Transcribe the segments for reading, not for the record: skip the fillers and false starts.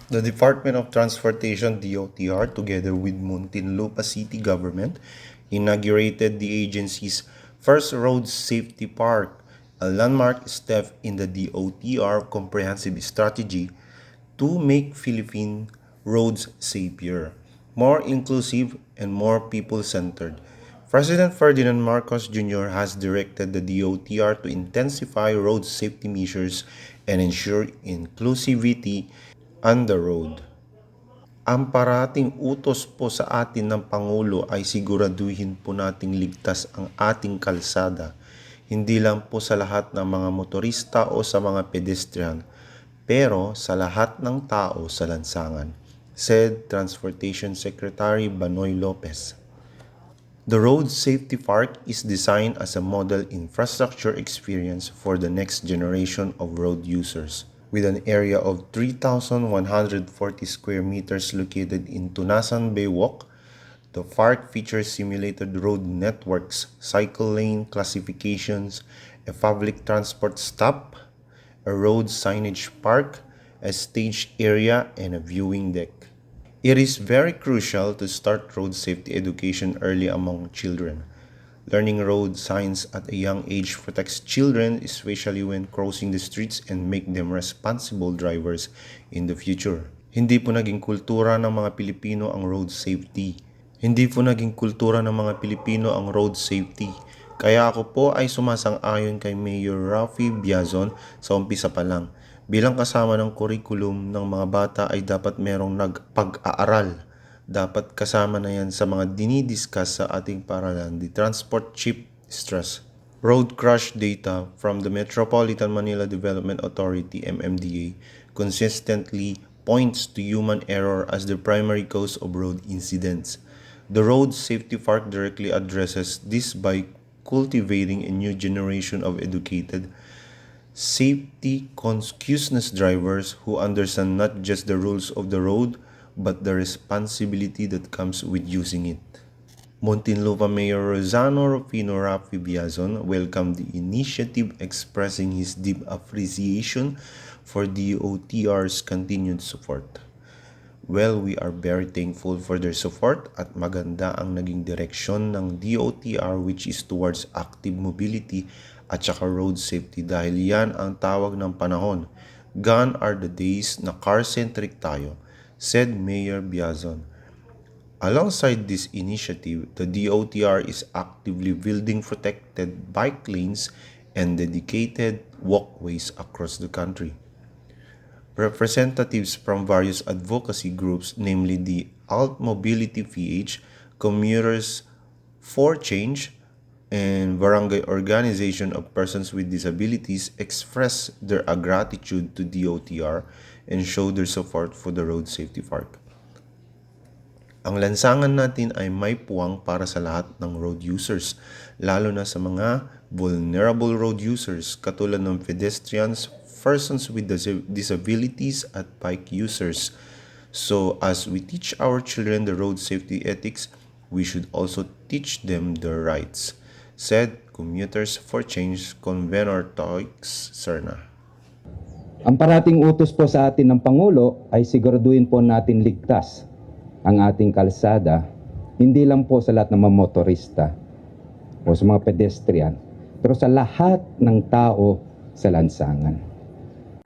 The Department of Transportation DOTR, together with Muntinlupa City Government, inaugurated the agency's first road safety park, a landmark step in the DOTR comprehensive strategy to make Philippine roads safer, more inclusive, and more people-centered. President Ferdinand Marcos Jr. has directed the DOTR to intensify road safety measures and ensure inclusivity on the road. Ang parating utos po sa atin ng Pangulo ay siguraduhin po nating ligtas ang ating kalsada, hindi lang po sa lahat ng mga motorista o sa mga pedestrian, pero sa lahat ng tao sa lansangan, said Transportation Secretary Banoy Lopez. The Road Safety Park is designed as a model infrastructure experience for the next generation of road users. With an area of 3,140 square meters located in Tunasan Bay Walk, the park features simulated road networks, cycle lane classifications, a public transport stop, a road signage park, a staged area, and a viewing deck. It is very crucial to start road safety education early among children. Learning road signs at a young age protects children, especially when crossing the streets, and make them responsible drivers in the future. Hindi po naging kultura ng mga Pilipino ang road safety. Hindi po naging kultura ng mga Pilipino ang road safety. Kaya ako po ay sumasang-ayon kay Mayor Raffy Biazon sa umpisa pa lang. Bilang kasama ng curriculum ng mga bata ay dapat merong nagpag-aaral. Dapat kasama na yan sa mga dinidiscuss sa ating paralan, the transport chip stress. Road crash data from the Metropolitan Manila Development Authority MMDA consistently points to human error as the primary cause of road incidents. The Road Safety Park directly addresses this by cultivating a new generation of educated, safety conscious drivers who understand not just the rules of the road but the responsibility that comes with using it. Muntinlupa Mayor Rosano Rufino Raffy Biazon welcomed the initiative, expressing his deep appreciation for DOTR's continued support. Well, we are very thankful for their support at maganda ang naging direksyon ng DOTR, which is towards active mobility at saka road safety, dahil yan ang tawag ng panahon. Gone are the days na car-centric tayo, said Mayor Biazon. Alongside this initiative, the DOTR is actively building protected bike lanes and dedicated walkways across the country. Representatives from various advocacy groups, namely the Alt Mobility PH, Commuters for Change, and Barangay Organization of Persons with Disabilities, express their gratitude to DOTR and show their support for the Road Safety Park. Ang lansangan natin ay may puwang para sa lahat ng road users, lalo na sa mga vulnerable road users katulad ng pedestrians, persons with disabilities at bike users. So as we teach our children the road safety ethics, we should also teach them their rights, said Commuters for Change Convenor Toix Serna. Ang parating utos po sa atin ng Pangulo ay siguraduhin po natin ligtas ang ating kalsada, hindi lang po sa lahat ng mga motorista o sa mga pedestrian, pero sa lahat ng tao sa lansangan.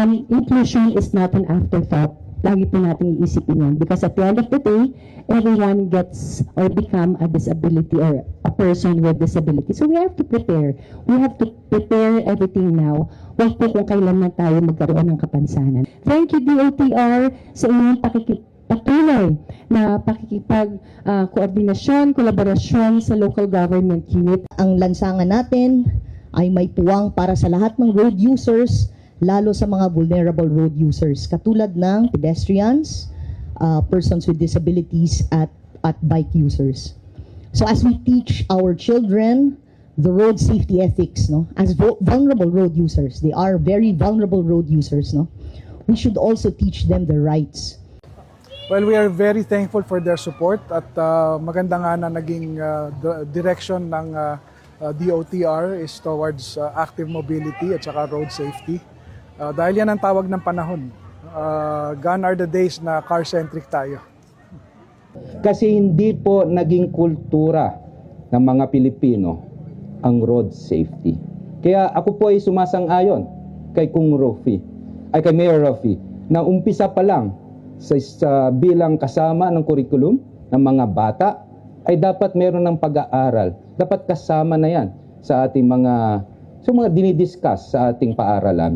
Inclusion is not an afterthought. Lagi po natin iisipin yan. Because at the end of the day, everyone gets or become a disability or a person with disability. So we have to prepare. We have to prepare everything now. Huwag po kung kailan na tayo magkaroon ng kapansanan. Thank you, DOTR, sa inyong patuloy na pakikipag-koordinasyon, kolaborasyon sa local government unit. Ang lansangan natin ay may puwang para sa lahat ng road users, lalo sa mga vulnerable road users, katulad ng pedestrians, persons with disabilities, at bike users. So as we teach our children the road safety ethics, no, as vulnerable road users, they are very vulnerable road users, no, we should also teach them the rights. Well, we are very thankful for their support at maganda nga na naging direction ng DOTR is towards active mobility at saka road safety. Dahil yan ang tawag ng panahon. Gone are the days na car-centric tayo. Kasi hindi po naging kultura ng mga Pilipino ang road safety. Kaya ako po ay sumasang-ayon kay kay Mayor Rofi, na umpisa pa lang sa bilang kasama ng curriculum ng mga bata ay dapat meron ng pag-aaral. Dapat kasama na yan sa ating mga dinidiscuss sa ating paaralan.